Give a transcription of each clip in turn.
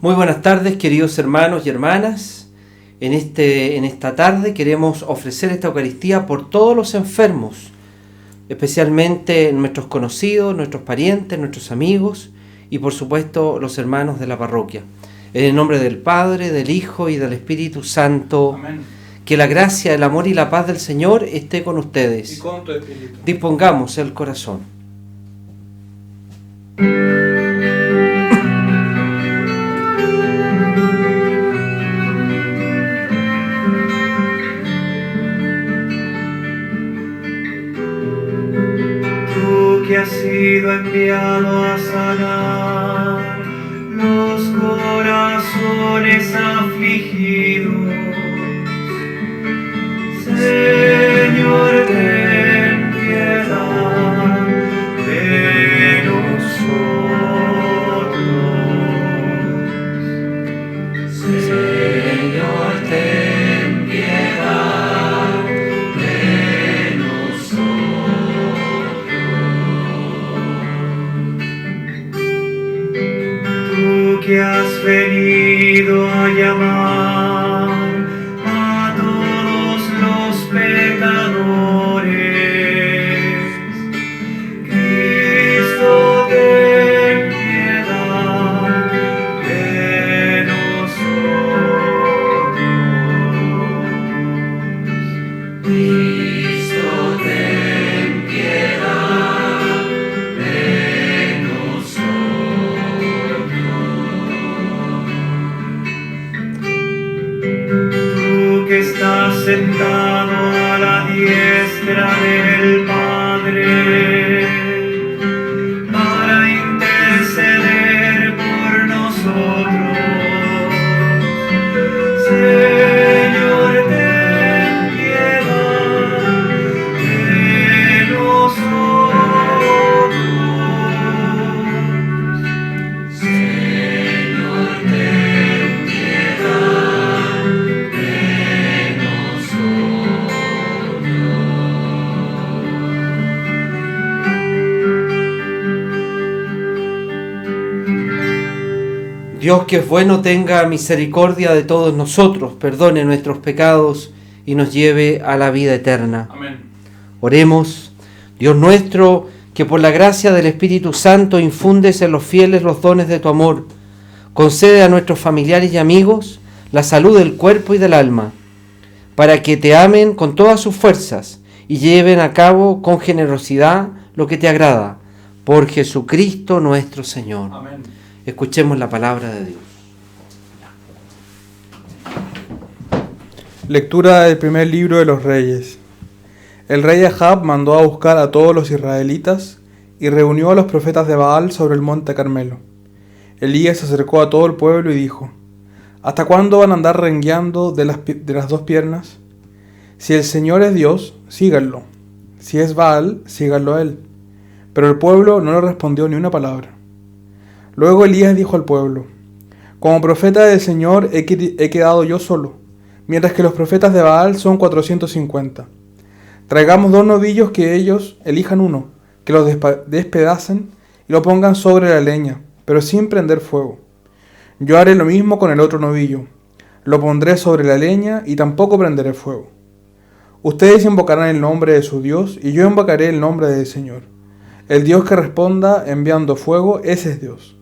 Muy buenas tardes, queridos hermanos y hermanas. En esta tarde queremos ofrecer esta Eucaristía por todos los enfermos, especialmente nuestros conocidos, nuestros parientes, nuestros amigos y por supuesto los hermanos de la parroquia. En el nombre del Padre, del Hijo y del Espíritu Santo. Amén. Que la gracia, el amor y la paz del Señor esté con ustedes. Y con tu espíritu. Dispongamos el corazón. Tú que has sido enviado a sanar los corazones afligidos, Señor, ten piedad de nosotros. Señor, ten piedad de nosotros. Tú que has venido a llamar a todos los pecadores, Cristo, ten piedad de nosotros. Cristo, ten piedad de nosotros. Tú que estás sentado a la diestra del Padre, para interceder por nosotros, Señor, ten piedad de nosotros. Señor, ten piedad de nosotros. Dios, que es bueno, tenga misericordia de todos nosotros, perdone nuestros pecados y nos lleve a la vida eterna. Amén. Oremos. Dios nuestro, que por la gracia del Espíritu Santo infundes en los fieles los dones de tu amor, concede a nuestros familiares y amigos la salud del cuerpo y del alma, para que te amen con todas sus fuerzas y lleven a cabo con generosidad lo que te agrada. Por Jesucristo nuestro Señor. Amén. Escuchemos la palabra de Dios. Lectura del primer libro de los Reyes. El rey Ahab mandó a buscar a todos los israelitas y reunió a los profetas de Baal sobre el monte Carmelo. Elías se acercó a todo el pueblo y dijo: ¿Hasta cuándo van a andar rengueando de las dos piernas? Si el Señor es Dios, síganlo. Si es Baal, síganlo a él. Pero el pueblo no le respondió ni una palabra. Luego Elías dijo al pueblo: Como profeta del Señor he quedado yo solo, mientras que los profetas de Baal son 450. Traigamos 2 novillos, que ellos elijan uno, que los despedacen y lo pongan sobre la leña, pero sin prender fuego. Yo haré lo mismo con el otro novillo. Lo pondré sobre la leña y tampoco prenderé fuego. Ustedes invocarán el nombre de su Dios y yo invocaré el nombre del Señor. El Dios que responda enviando fuego, ese es Dios.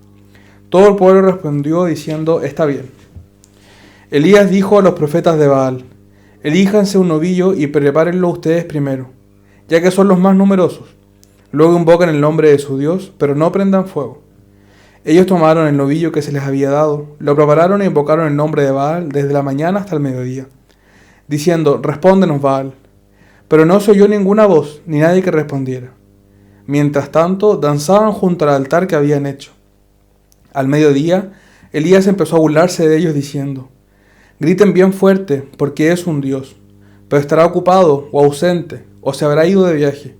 Todo el pueblo respondió diciendo: Está bien. Elías dijo a los profetas de Baal: Elíjanse un novillo y prepárenlo ustedes primero, ya que son los más numerosos. Luego invocan el nombre de su Dios, pero no prendan fuego. Ellos tomaron el novillo que se les había dado, lo prepararon e invocaron el nombre de Baal desde la mañana hasta el mediodía, diciendo: Respóndenos, Baal. Pero no se oyó ninguna voz, ni nadie que respondiera. Mientras tanto, danzaban junto al altar que habían hecho. Al mediodía, Elías empezó a burlarse de ellos diciendo: Griten bien fuerte, porque es un Dios, pero estará ocupado o ausente, o se habrá ido de viaje.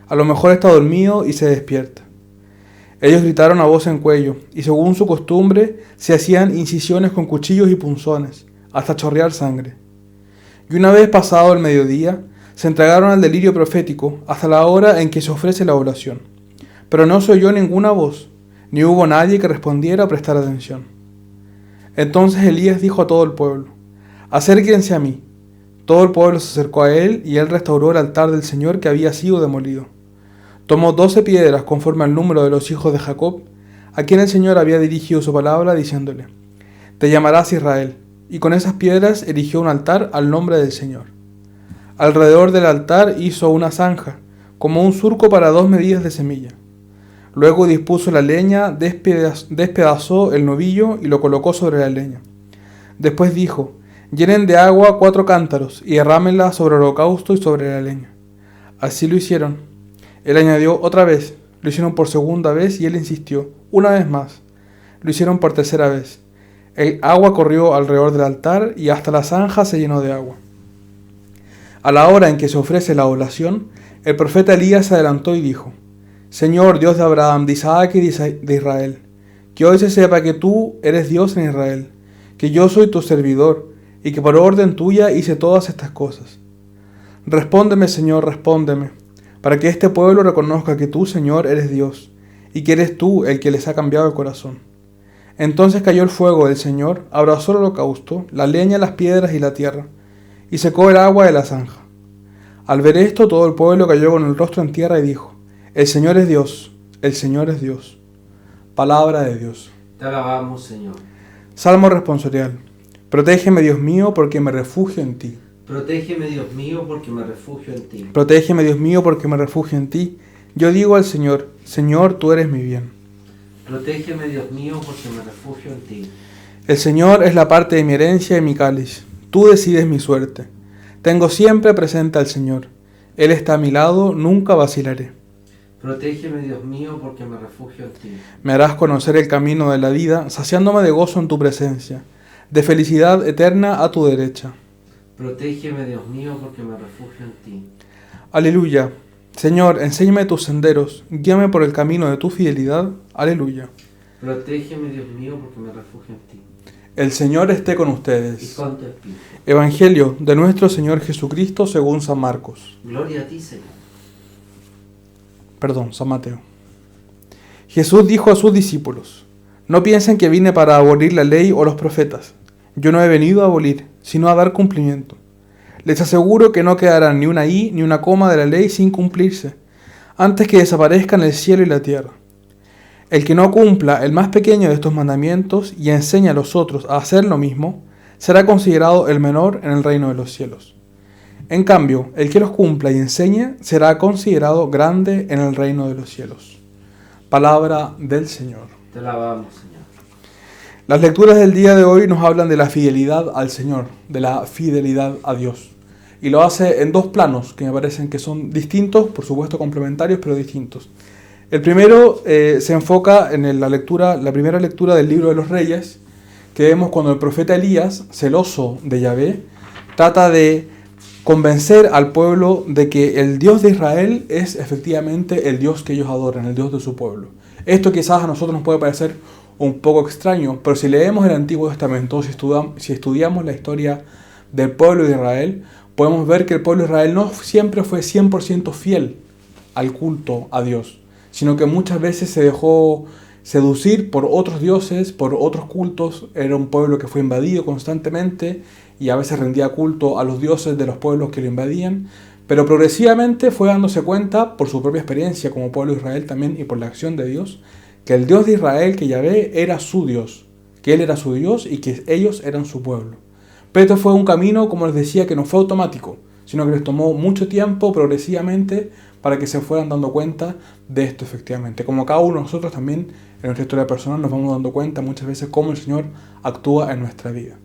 A lo mejor está dormido y se despierta. Ellos gritaron a voz en cuello, y según su costumbre, se hacían incisiones con cuchillos y punzones, hasta chorrear sangre. Y una vez pasado el mediodía, se entregaron al delirio profético hasta la hora en que se ofrece la oración. Pero no se oyó ninguna voz, ni hubo nadie que respondiera o prestara atención. Entonces Elías dijo a todo el pueblo: acérquense a mí. Todo el pueblo se acercó a él, y él restauró el altar del Señor que había sido demolido. Tomó 12 piedras conforme al número de los hijos de Jacob, a quien el Señor había dirigido su palabra, diciéndole: te llamarás Israel. Y con esas piedras erigió un altar al nombre del Señor. Alrededor del altar hizo una zanja, como un surco para 2 medidas de semilla. Luego dispuso la leña, despedazó el novillo y lo colocó sobre la leña. Después dijo: llenen de agua 4 cántaros y derrámenla sobre el holocausto y sobre la leña. Así lo hicieron. Él añadió otra vez. Lo hicieron por segunda vez y él insistió: una vez más. Lo hicieron por tercera vez. El agua corrió alrededor del altar y hasta la zanja se llenó de agua. A la hora en que se ofrece la oblación, el profeta Elías se adelantó y dijo: Señor, Dios de Abraham, de Isaac y de Israel, que hoy se sepa que tú eres Dios en Israel, que yo soy tu servidor, y que por orden tuya hice todas estas cosas. Respóndeme, Señor, respóndeme, para que este pueblo reconozca que tú, Señor, eres Dios, y que eres tú el que les ha cambiado el corazón. Entonces cayó el fuego del Señor, abrazó el holocausto, la leña, las piedras y la tierra, y secó el agua de la zanja. Al ver esto, todo el pueblo cayó con el rostro en tierra y dijo: el Señor es Dios, el Señor es Dios. Palabra de Dios. Te alabamos, Señor. Salmo responsorial. Protégeme, Dios mío, porque me refugio en ti. Protégeme, Dios mío, porque me refugio en ti. Protégeme, Dios mío, porque me refugio en ti. Yo digo al Señor: Señor, tú eres mi bien. Protégeme, Dios mío, porque me refugio en ti. El Señor es la parte de mi herencia y mi cáliz. Tú decides mi suerte. Tengo siempre presente al Señor. Él está a mi lado, nunca vacilaré. Protégeme, Dios mío, porque me refugio en ti. Me harás conocer el camino de la vida, saciándome de gozo en tu presencia, de felicidad eterna a tu derecha. Protégeme, Dios mío, porque me refugio en ti. Aleluya. Señor, enséñame tus senderos, guíame por el camino de tu fidelidad. Aleluya. Protégeme, Dios mío, porque me refugio en ti. El Señor esté con Y ustedes. con tu espíritu. Evangelio de nuestro Señor Jesucristo según San Marcos. Gloria a ti, Señor. San Mateo. Jesús dijo a sus discípulos: no piensen que vine para abolir la ley o los profetas. Yo no he venido a abolir, sino a dar cumplimiento. Les aseguro que no quedará ni una i ni una coma de la ley sin cumplirse, antes que desaparezcan el cielo y la tierra. El que no cumpla el más pequeño de estos mandamientos y enseñe a los otros a hacer lo mismo, será considerado el menor en el reino de los cielos. En cambio, el que los cumpla y enseñe será considerado grande en el reino de los cielos. Palabra del Señor. Te alabamos, Señor. Las lecturas del día de hoy nos hablan de la fidelidad al Señor, de la fidelidad a Dios. Y lo hace en 2 planos que me parecen que son distintos, por supuesto complementarios, pero distintos. El primero se enfoca en la primera lectura del libro de los Reyes, que vemos cuando el profeta Elías, celoso de Yahvé, trata de convencer al pueblo de que el Dios de Israel es efectivamente el Dios que ellos adoran, el Dios de su pueblo. Esto quizás a nosotros nos puede parecer un poco extraño, pero si leemos el Antiguo Testamento, si estudiamos la historia del pueblo de Israel, podemos ver que el pueblo de Israel no siempre fue 100% fiel al culto a Dios, sino que muchas veces se dejó seducir por otros dioses, por otros cultos. Era un pueblo que fue invadido constantemente y a veces rendía culto a los dioses de los pueblos que lo invadían, pero progresivamente fue dándose cuenta, por su propia experiencia como pueblo de Israel también y por la acción de Dios, que el Dios de Israel, que Yahvé, era su Dios, que Él era su Dios y que ellos eran su pueblo. Pero esto fue un camino, como les decía, que no fue automático, sino que les tomó mucho tiempo progresivamente para que se fueran dando cuenta de esto efectivamente. Como cada uno de nosotros también en nuestra historia personal nos vamos dando cuenta muchas veces cómo el Señor actúa en nuestra vida.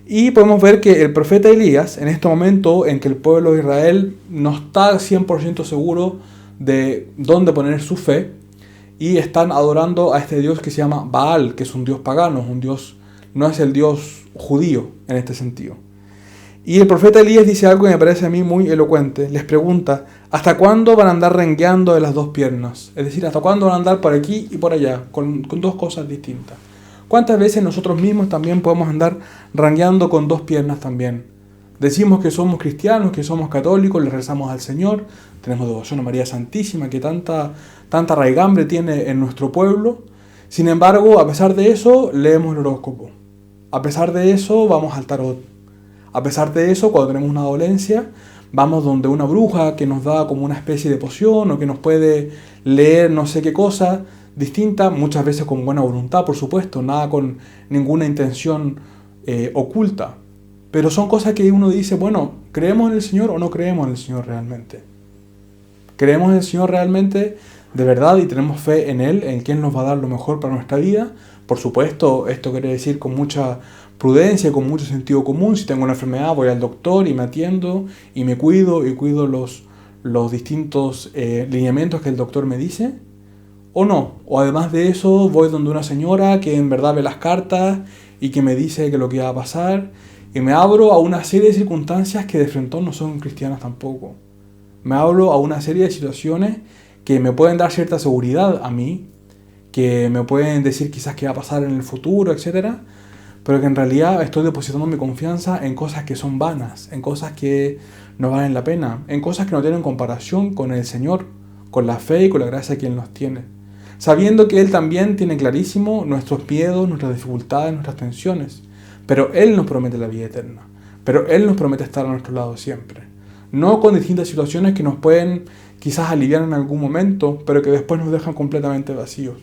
Y podemos ver que el profeta Elías, en este momento en que el pueblo de Israel no está 100% seguro de dónde poner su fe, y están adorando a este Dios que se llama Baal, que es un Dios pagano, no es el Dios judío en este sentido. Y el profeta Elías dice algo que me parece a mí muy elocuente. Les pregunta: ¿hasta cuándo van a andar rengueando de las 2 piernas? Es decir, ¿hasta cuándo van a andar por aquí y por allá, con 2 cosas distintas? ¿Cuántas veces nosotros mismos también podemos andar rangueando con 2 piernas también? Decimos que somos cristianos, que somos católicos, le rezamos al Señor, tenemos devoción a María Santísima, que tanta raigambre tiene en nuestro pueblo. Sin embargo, a pesar de eso, leemos el horóscopo. A pesar de eso, vamos al tarot. A pesar de eso, cuando tenemos una dolencia, vamos donde una bruja que nos da como una especie de poción o que nos puede leer no sé qué cosa distinta, muchas veces con buena voluntad, por supuesto, nada con ninguna intención oculta. Pero son cosas que uno dice, bueno, ¿creemos en el Señor o no creemos en el Señor realmente? ¿Creemos en el Señor realmente de verdad y tenemos fe en Él, en que Él nos va a dar lo mejor para nuestra vida? Por supuesto, esto quiere decir con mucha prudencia, con mucho sentido común. Si tengo una enfermedad, voy al doctor y me atiendo y me cuido y cuido los distintos lineamientos que el doctor me dice. O no, o además de eso, voy donde una señora que en verdad ve las cartas y que me dice que lo que va a pasar. Y me abro a una serie de circunstancias que de frente no son cristianas tampoco. Me abro a una serie de situaciones que me pueden dar cierta seguridad a mí, que me pueden decir quizás qué va a pasar en el futuro, etc. Pero que en realidad estoy depositando mi confianza en cosas que son vanas, en cosas que no valen la pena, en cosas que no tienen comparación con el Señor, con la fe y con la gracia que Él nos tiene. Sabiendo que Él también tiene clarísimo nuestros miedos, nuestras dificultades, nuestras tensiones. Pero Él nos promete la vida eterna. Pero Él nos promete estar a nuestro lado siempre. No con distintas situaciones que nos pueden quizás aliviar en algún momento, pero que después nos dejan completamente vacíos.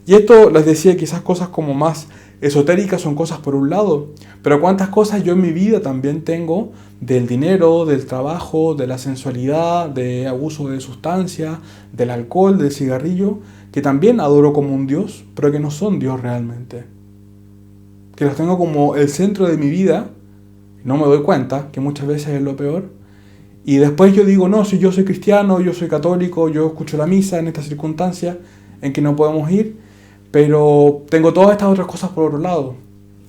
Y esto, les decía, quizás cosas como más esotéricas son cosas por un lado, pero cuántas cosas yo en mi vida también tengo del dinero, del trabajo, de la sensualidad, de abuso de sustancias, del alcohol, del cigarrillo, que también adoro como un Dios, pero que no son Dios realmente. Que los tengo como el centro de mi vida, no me doy cuenta, que muchas veces es lo peor, y después yo digo, no, si yo soy cristiano, yo soy católico, yo escucho la misa en estas circunstancias en que no podemos ir, pero tengo todas estas otras cosas por otro lado.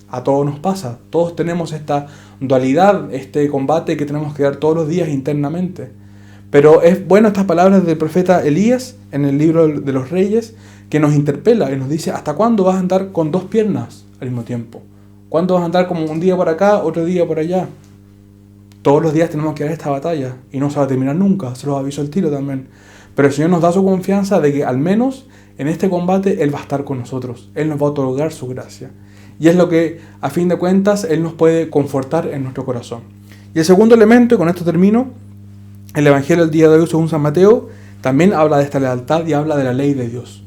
A todos nos pasa, todos tenemos esta dualidad, este combate que tenemos que dar todos los días internamente. Pero es bueno estas palabras del profeta Elías en el libro de los Reyes, que nos interpela y nos dice, ¿hasta cuándo vas a andar con dos piernas al mismo tiempo? ¿Cuándo vas a andar como un día por acá, otro día por allá? Todos los días tenemos que dar esta batalla y no se va a terminar nunca, se los aviso al tiro también. Pero el Señor nos da su confianza de que al menos en este combate Él va a estar con nosotros, Él nos va a otorgar su gracia. Y es lo que, a fin de cuentas, Él nos puede confortar en nuestro corazón. Y el segundo elemento, y con esto termino, el Evangelio del día de hoy según San Mateo, también habla de esta lealtad y habla de la ley de Dios.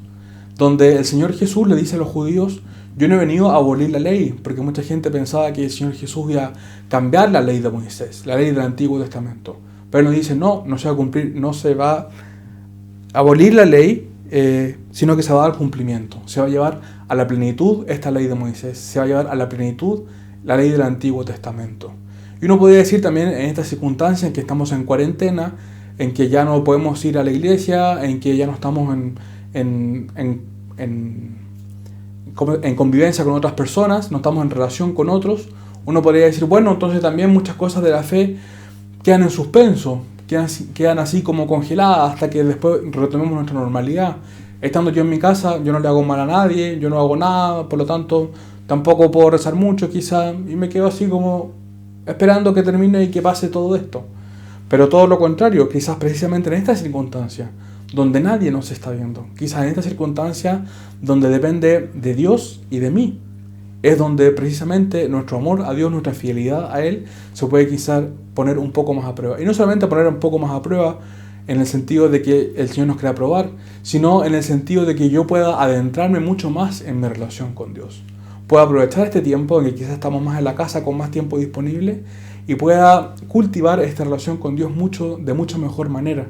Donde el Señor Jesús le dice a los judíos, yo no he venido a abolir la ley, porque mucha gente pensaba que el Señor Jesús iba a cambiar la ley de Moisés, la ley del Antiguo Testamento. Pero Él nos dice, no se va a cumplir, no se va a abolir la ley, sino que se va a dar cumplimiento. Se va a llevar a la plenitud esta ley de Moisés, se va a llevar a la plenitud la ley del Antiguo Testamento. Y uno podría decir también en estas circunstancias en que estamos en cuarentena, en que ya no podemos ir a la iglesia, en que ya no estamos en convivencia con otras personas, no estamos en relación con otros, uno podría decir, bueno, entonces también muchas cosas de la fe quedan en suspenso, quedan así como congeladas hasta que después retomemos nuestra normalidad. Estando yo en mi casa, yo no le hago mal a nadie, yo no hago nada, por lo tanto tampoco puedo rezar mucho quizá, y me quedo así como esperando que termine y que pase todo esto. Pero todo lo contrario, quizás precisamente en esta circunstancia, donde nadie nos está viendo, quizás en esta circunstancia donde depende de Dios y de mí, es donde precisamente nuestro amor a Dios, nuestra fidelidad a Él, se puede quizás poner un poco más a prueba. Y no solamente poner un poco más a prueba en el sentido de que el Señor nos quiera probar, sino en el sentido de que yo pueda adentrarme mucho más en mi relación con Dios. Pueda aprovechar este tiempo en que quizás estamos más en la casa con más tiempo disponible y pueda cultivar esta relación con Dios de mucha mejor manera.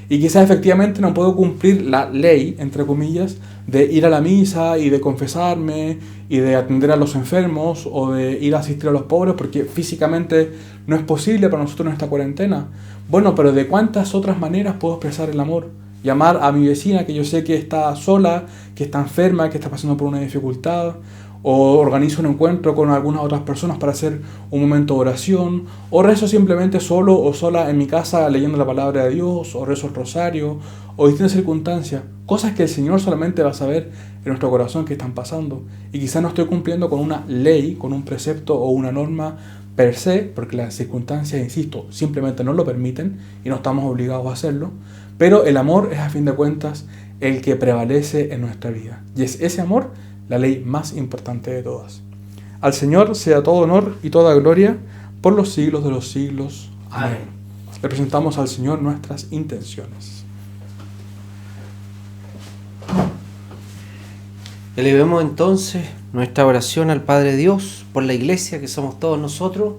Y quizás efectivamente no puedo cumplir la ley, entre comillas, de ir a la misa y de confesarme y de atender a los enfermos o de ir a asistir a los pobres porque físicamente no es posible para nosotros en esta cuarentena. Bueno, pero ¿de cuántas otras maneras puedo expresar el amor? Llamar a mi vecina que yo sé que está sola, que está enferma, que está pasando por una dificultad, o organizo un encuentro con algunas otras personas para hacer un momento de oración, o rezo simplemente solo o sola en mi casa leyendo la palabra de Dios, o rezo el rosario, o distintas circunstancias, cosas que el Señor solamente va a saber en nuestro corazón que están pasando. Y quizás no estoy cumpliendo con una ley, con un precepto o una norma per se, porque las circunstancias, insisto, simplemente no lo permiten y no estamos obligados a hacerlo, pero el amor es a fin de cuentas el que prevalece en nuestra vida. Y es ese amor la ley más importante de todas. Al Señor sea todo honor y toda gloria por los siglos de los siglos. Amén. Le presentamos al Señor nuestras intenciones. Elevemos entonces nuestra oración al Padre Dios por la Iglesia, que somos todos nosotros,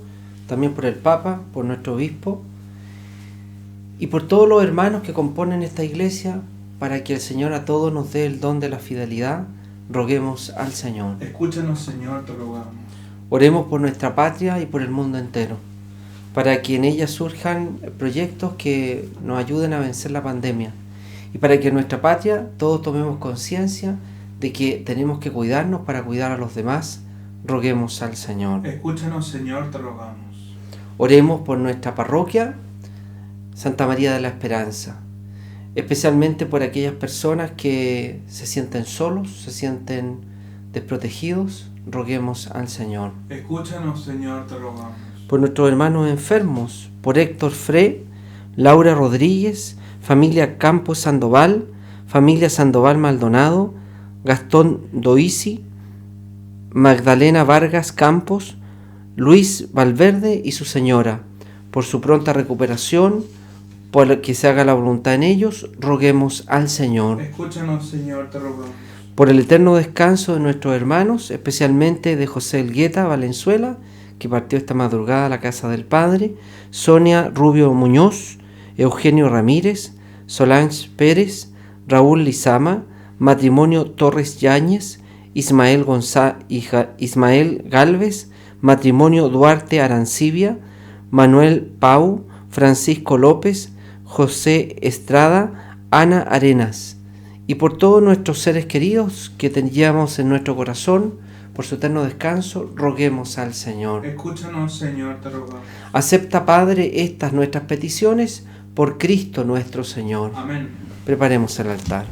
también por el Papa, por nuestro Obispo y por todos los hermanos que componen esta Iglesia, para que el Señor a todos nos dé el don de la fidelidad. Roguemos al Señor. Escúchanos, Señor, te rogamos. Oremos por nuestra patria y por el mundo entero, para que en ella surjan proyectos que nos ayuden a vencer la pandemia, y para que en nuestra patria todos tomemos conciencia de que tenemos que cuidarnos para cuidar a los demás. Roguemos al Señor. Escúchanos, Señor, te rogamos. Oremos por nuestra parroquia Santa María de la Esperanza, especialmente por aquellas personas que se sienten solos, se sienten desprotegidos. Roguemos al Señor. Escúchanos, Señor, te rogamos. Por nuestros hermanos enfermos, por Héctor Frey, Laura Rodríguez, familia Campos Sandoval, familia Sandoval Maldonado, Gastón Doisi, Magdalena Vargas Campos, Luis Valverde y su señora, por su pronta recuperación, por que se haga la voluntad en ellos. Roguemos al Señor. Escúchanos, Señor, te rogamos. Por el eterno descanso de nuestros hermanos, especialmente de José Elgueta Valenzuela, que partió esta madrugada a la casa del Padre, Sonia Rubio Muñoz, Eugenio Ramírez, Solange Pérez, Raúl Lizama, matrimonio Torres Yáñez, Ismael Galvez, matrimonio Duarte Arancibia, Manuel Pau, Francisco López, José Estrada, Ana Arenas, y por todos nuestros seres queridos que teníamos en nuestro corazón, por su eterno descanso, roguemos al Señor. Escúchanos, Señor, te rogamos. Acepta, Padre, estas nuestras peticiones por Cristo nuestro Señor. Amén. Preparemos el altar.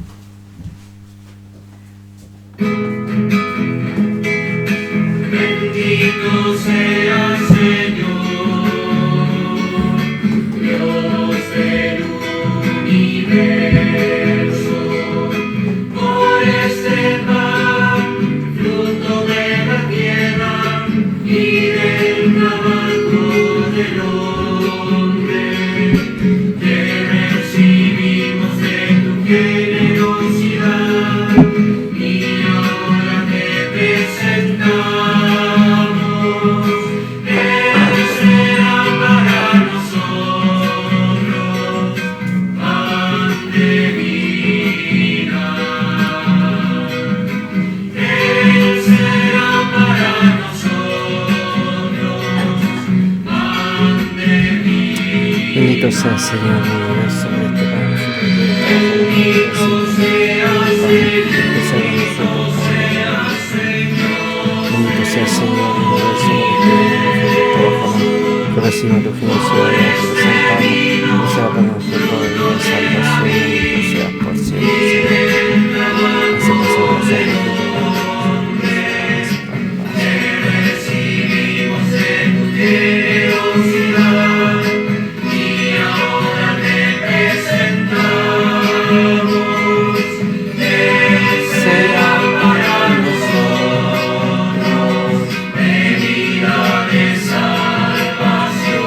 Bendito sea Señor, Dios del universo, por este pan, fruto de la tierra y del trabajo del hombre, que recibimos de tu generosidad y ahora te presentamos. Bendito sea el Señor, mi Dios, sobre este pan. Bendito sea Bendito sea el Señor, mi Dios, sobre que reciba tu financiación y te presentamos, y sea para nosotros de vida y salvación. Bendito seas por siempre. Acepta sobre nosotros tu recibimos de tu generosidad y ahora te presentamos. Él será para nosotros bebida de salvación.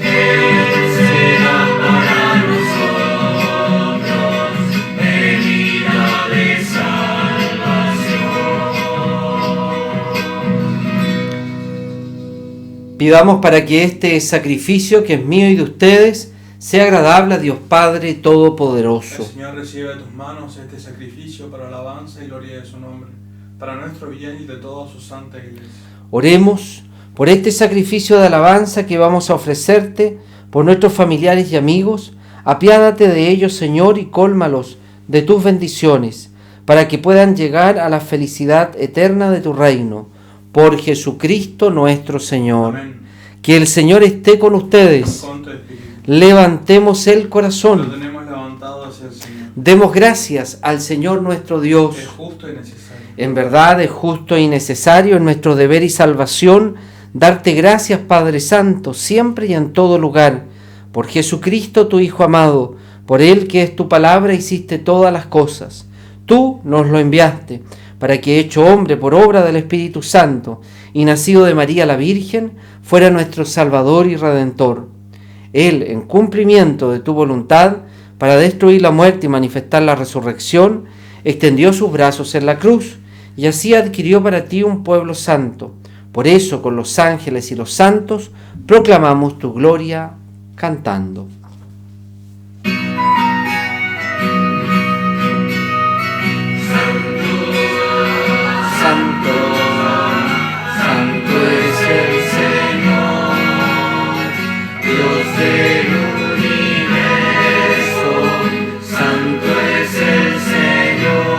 Él será para nosotros bebida de salvación. Pidamos para que este sacrificio, que es mío y de ustedes, sea agradable a Dios Padre Todopoderoso. El Señor recibe de tus manos este sacrificio para alabanza y gloria de su nombre, para nuestro bien y de toda su santa iglesia. Oremos por este sacrificio de alabanza que vamos a ofrecerte, por nuestros familiares y amigos. Apiádate de ellos, Señor, y cólmalos de tus bendiciones, para que puedan llegar a la felicidad eterna de tu reino. Por Jesucristo nuestro Señor. Amén. Que el Señor esté con ustedes. Con tu espíritu. Levantemos el Lo corazón. tenemos levantado hacia el Señor. Demos gracias al Señor nuestro Dios. Es justo y necesario. En verdad es justo y necesario, en nuestro deber y salvación, darte gracias, Padre Santo, siempre y en todo lugar. Por Jesucristo, tu Hijo amado, por Él que es tu palabra, hiciste todas las cosas. Tú nos lo enviaste para que, hecho hombre por obra del Espíritu Santo y nacido de María la Virgen, fuera nuestro Salvador y Redentor. Él, en cumplimiento de tu voluntad, para destruir la muerte y manifestar la resurrección, extendió sus brazos en la cruz, y así adquirió para ti un pueblo santo. Por eso, con los ángeles y los santos, proclamamos tu gloria cantando. Santo, santo es el Señor, Dios del universo, santo es el Señor.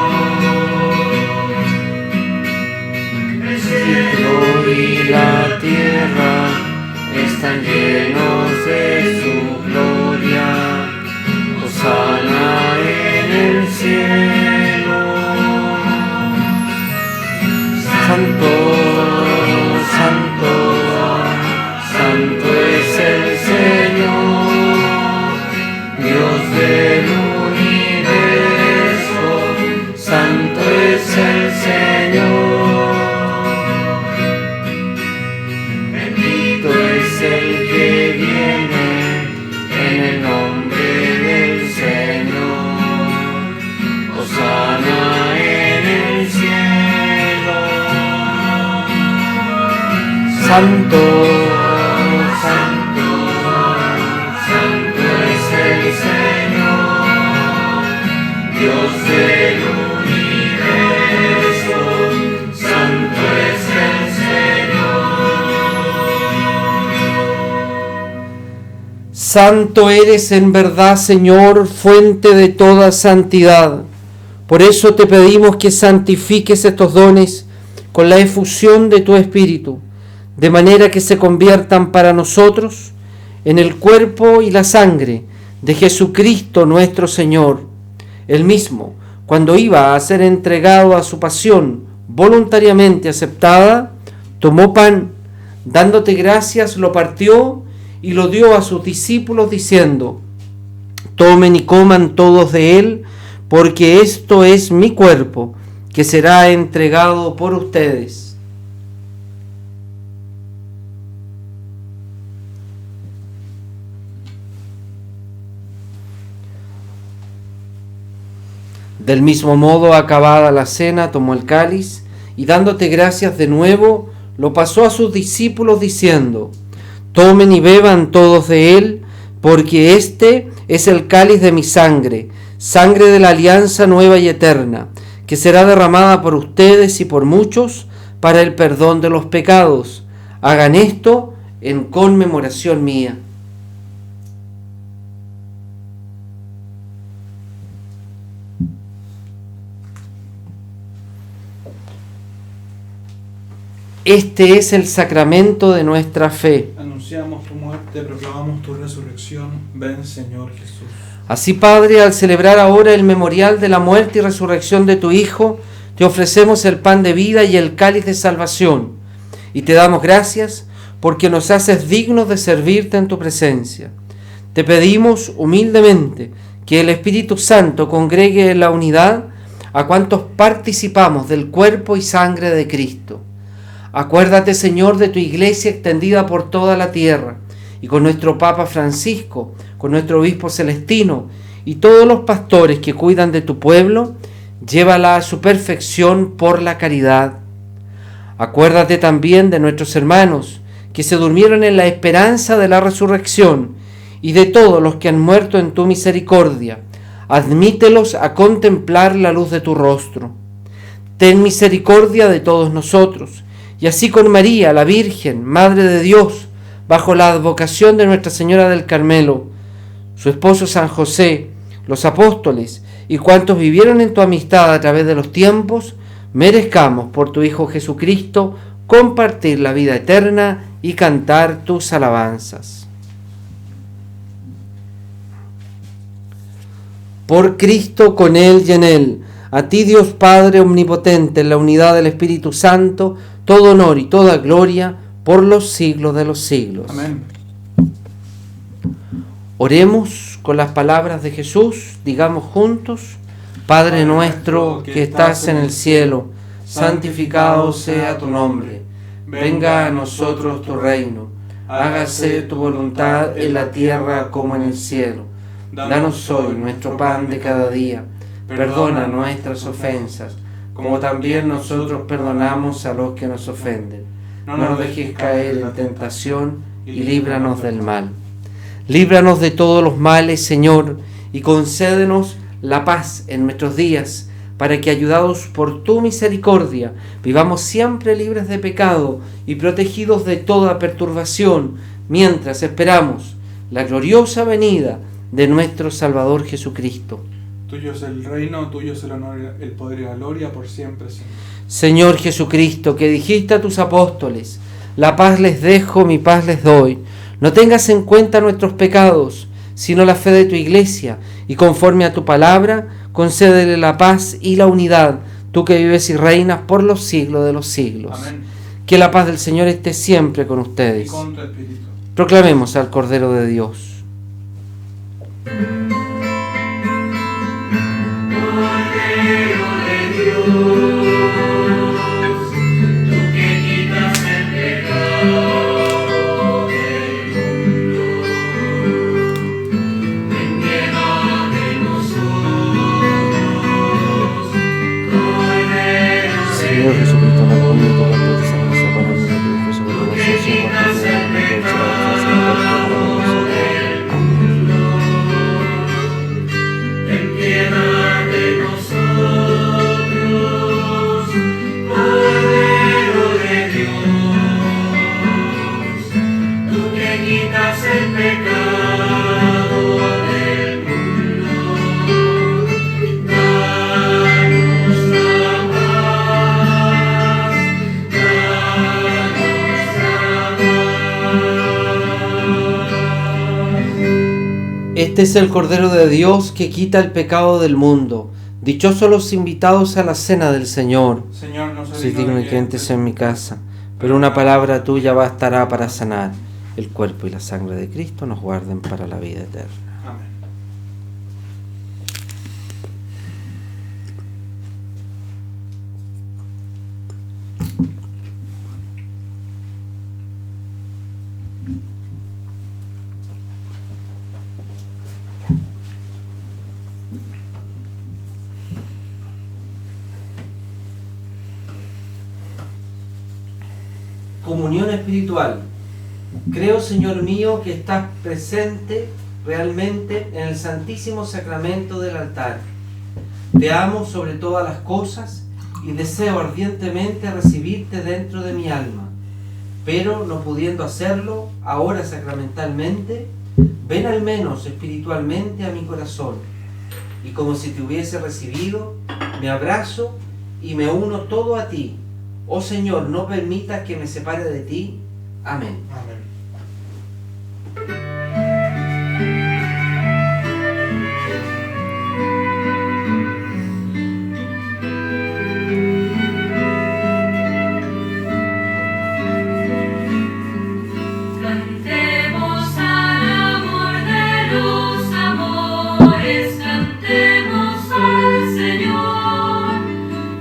El cielo y la tierra están llenos de su gloria. Hosana en el cielo. Santo, santo, santo es el Señor, Dios del universo, santo es el Señor. Bendito es el que viene en el nombre del Señor. Hosana en el cielo. Santo, santo, santo es el Señor, Dios del universo, santo es el Señor. Santo eres en verdad, Señor, fuente de toda santidad. Por eso te pedimos que santifiques estos dones con la efusión de tu Espíritu, de manera que se conviertan para nosotros en el cuerpo y la sangre de Jesucristo nuestro Señor. Él mismo, cuando iba a ser entregado a su pasión voluntariamente aceptada, tomó pan, dándote gracias, lo partió y lo dio a sus discípulos diciendo: tomen y coman todos de él, porque esto es mi cuerpo, que será entregado por ustedes. Del mismo modo, acabada la cena, tomó el cáliz y dándote gracias de nuevo, lo pasó a sus discípulos diciendo: tomen y beban todos de él, porque este es el cáliz de mi sangre, sangre de la alianza nueva y eterna, que será derramada por ustedes y por muchos para el perdón de los pecados. Hagan esto en conmemoración mía. Este es el sacramento de nuestra fe. Anunciamos tu muerte, proclamamos tu resurrección. Ven, Señor Jesús. Así, Padre, al celebrar ahora el memorial de la muerte y resurrección de tu Hijo, te ofrecemos el pan de vida y el cáliz de salvación, y te damos gracias porque nos haces dignos de servirte en tu presencia. Te pedimos humildemente que el Espíritu Santo congregue en la unidad a cuantos participamos del cuerpo y sangre de Cristo. Acuérdate, Señor, de tu iglesia extendida por toda la tierra, y con nuestro Papa Francisco, con nuestro Obispo Celestino, y todos los pastores que cuidan de tu pueblo, llévala a su perfección por la caridad. Acuérdate también de nuestros hermanos, que se durmieron en la esperanza de la resurrección, y de todos los que han muerto en tu misericordia. Admítelos a contemplar la luz de tu rostro. Ten misericordia de todos nosotros, y así con María, la Virgen, Madre de Dios, bajo la advocación de Nuestra Señora del Carmelo, su esposo San José, los apóstoles y cuantos vivieron en tu amistad a través de los tiempos, merezcamos por tu Hijo Jesucristo compartir la vida eterna y cantar tus alabanzas. Por Cristo, con Él y en Él, a ti, Dios Padre omnipotente, en la unidad del Espíritu Santo, todo honor y toda gloria por los siglos de los siglos. Amén. Oremos con las palabras de Jesús, digamos juntos: Padre nuestro que estás en el cielo, santificado sea tu nombre. Venga a nosotros tu reino. Hágase tu voluntad en la tierra como en el cielo. Danos hoy nuestro pan de cada día. Perdona nuestras ofensas, como también nosotros perdonamos a los que nos ofenden. No nos dejes caer en tentación y líbranos del mal. Líbranos de todos los males, Señor, y concédenos la paz en nuestros días, para que, ayudados por tu misericordia, vivamos siempre libres de pecado y protegidos de toda perturbación, mientras esperamos la gloriosa venida de nuestro Salvador Jesucristo. Tuyo es el reino, tuyo es el honor, el poder y la gloria por siempre, Señor. Señor Jesucristo, que dijiste a tus apóstoles: la paz les dejo, mi paz les doy. No tengas en cuenta nuestros pecados, sino la fe de tu iglesia, y conforme a tu palabra, concédele la paz y la unidad, tú que vives y reinas por los siglos de los siglos. Amén. Que la paz del Señor esté siempre con ustedes. Y con tu espíritu. Proclamemos al Cordero de Dios. Cordero de Dios, tú que quitas el pecado del mundo, ten piedad de nosotros. Cordero de Señor Jesucristo, no conmigo tu cuerpo y tu sangre se para mí, no te dejes sobre nosotros, y en cuanto te da, no te eches la defensa del cuerpo para nosotros. ten piedad de nosotros, Cordero de Dios, tú que quitas el pecado del mundo, danos la paz, Este es el Cordero de Dios que quita el pecado del mundo. Dichosos los invitados a la cena del Señor. Señor, no Soy digno de que entres en mi casa, pero una palabra tuya bastará para sanar. El cuerpo y la sangre de Cristo nos guarden para la vida eterna. Amén. Comunión espiritual. Creo, Señor mío, que estás presente realmente en el Santísimo Sacramento del altar. Te amo sobre todas las cosas y deseo ardientemente recibirte dentro de mi alma. Pero no pudiendo hacerlo ahora sacramentalmente, ven al menos espiritualmente a mi corazón. Y como si te hubiese recibido, me abrazo y me uno todo a ti. Oh Señor, no permitas que me separe de ti. Amén. Amén. Cantemos al amor de los amores, cantemos al Señor.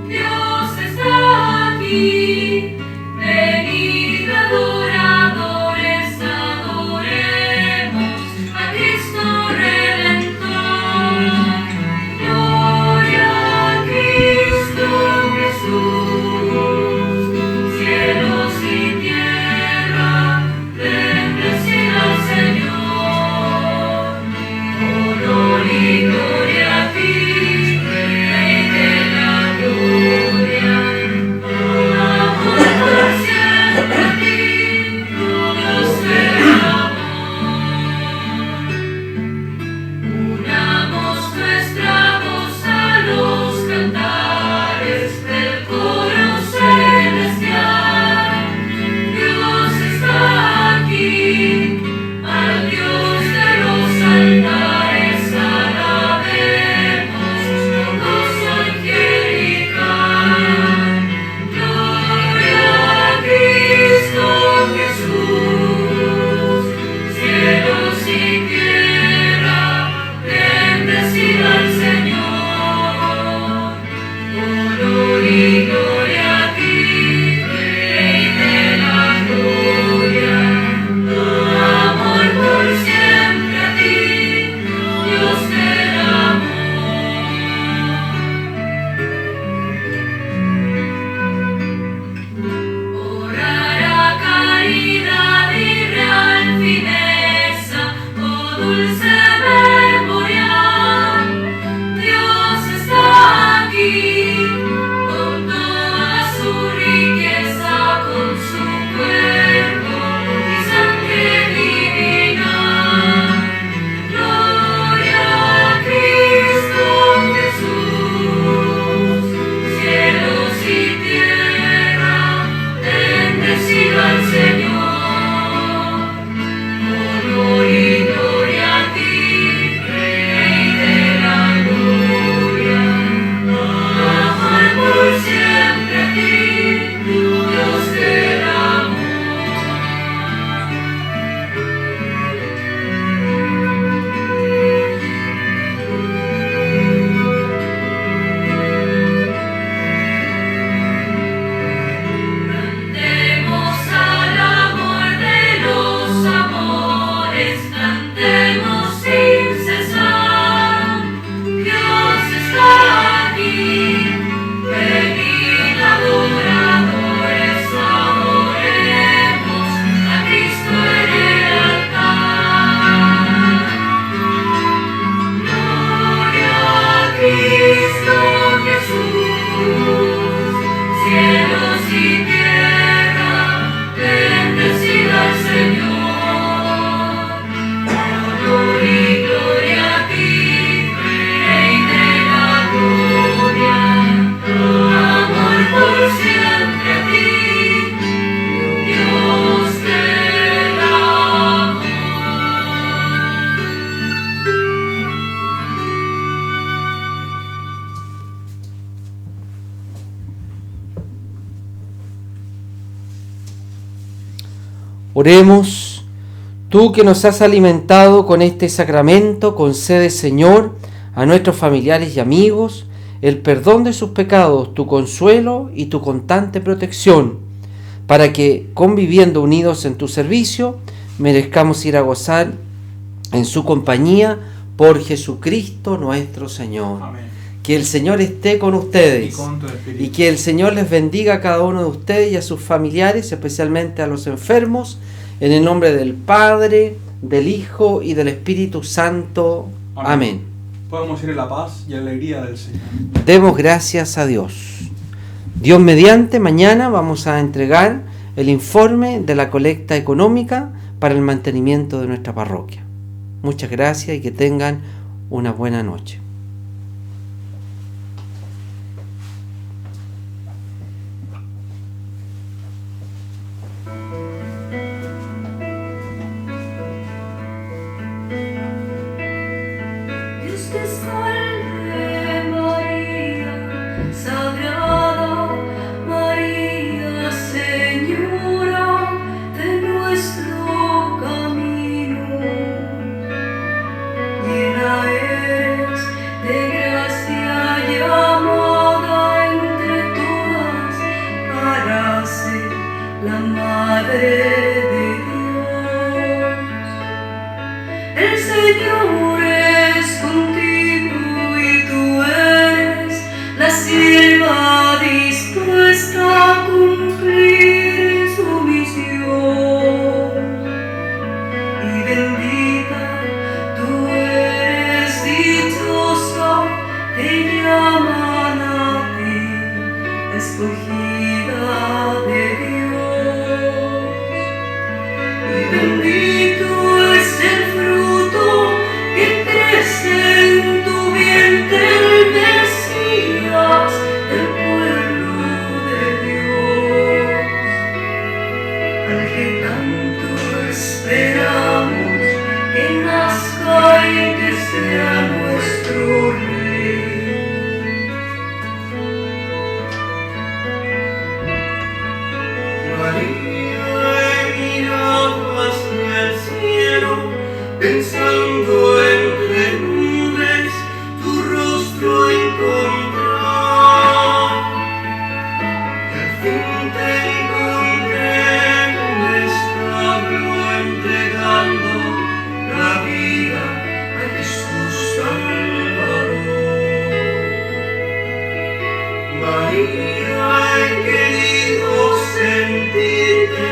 Dios está aquí, venid adoradores. Oremos. Tú que nos has alimentado con este sacramento, concede, Señor, a nuestros familiares y amigos el perdón de sus pecados, tu consuelo y tu constante protección, para que, conviviendo unidos en tu servicio, merezcamos ir a gozar en su compañía por Jesucristo nuestro Señor. Amén. Que el Señor esté con ustedes Y con tu espíritu. y que el Señor les bendiga a cada uno de ustedes y a sus familiares, especialmente a los enfermos, en el nombre del Padre, del Hijo y del Espíritu Santo. Amén. Podemos ir en la paz y alegría del Señor. Demos gracias a Dios. Dios mediante, mañana vamos a entregar el informe de la colecta económica para el mantenimiento de nuestra parroquia. Muchas gracias y que tengan una buena noche. Dios te salve María, Sagrada María, Señora de nuestro camino. Llena eres de gracia, llamada entre todas para ser la Madre de Dios. El Señor es contigo y tú eres la sierva dispuesta a cumplir su misión. Y bendita tú eres, dichosa, te llaman a ti, escogida de Dios. Y bendito es el fruto que crece en tu vientre, el Mesías, el pueblo de Dios, al que tanto esperamos que nazca y que sea nuestro Rey. María, he mirado hacia el cielo, pensando entre nubes tu rostro encontrar. Y al fin te encontré en un establo entregando la vida a Jesús Salvador. María, he querido sentirte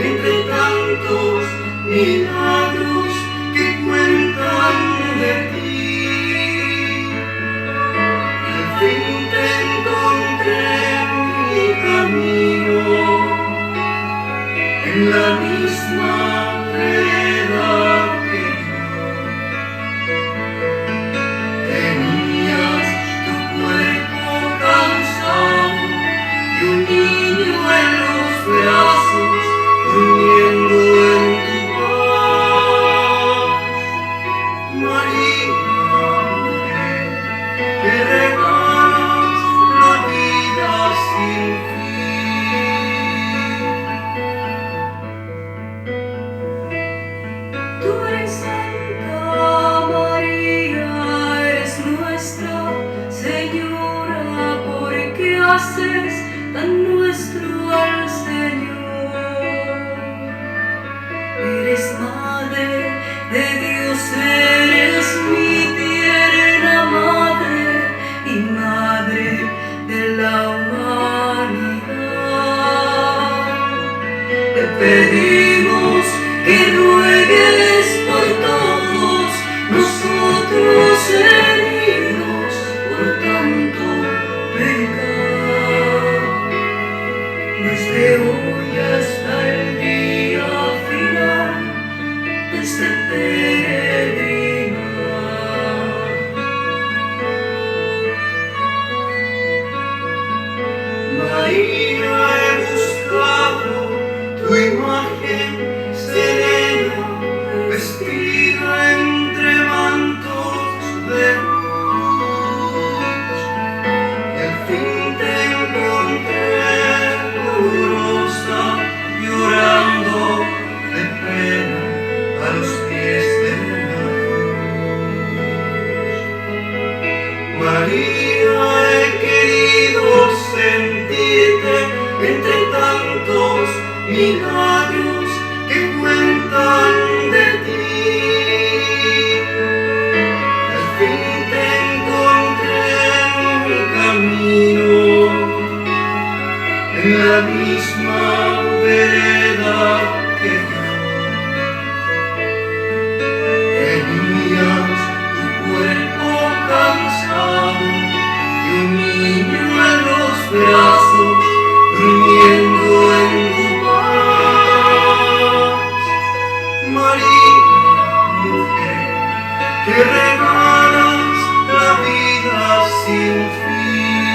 entre tantos milagros que cuentan de ti. Y al fin te encontré en mi camino, en la misma vereda que yo. Tenías tu cuerpo cansado y un niño en los brazos, durmiendo en tu paz. María, mujer, que regalas la vida sin fin. Tú eres Santa María, eres nuestra Señora, porque haces tan nuestro al Señor. Eres Madre de Dios, eres mi tierna Madre y Madre de la humanidad. Te pedimos que ruegues por todos nosotros heridos por tanto pecado. Desde hoy hasta el día final de este peregrinar. María, he buscado tu imagen serena milagros que cuentan de ti. Al fin te encontré en mi camino, en la misma vereda que yo. Tenías tu cuerpo cansado y un niño en los brazos, durmiendo en tu paz. María, mujer, que regalas la vida sin fin.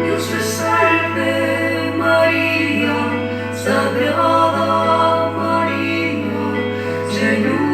Dios te salve María, Sagrada María, Señor.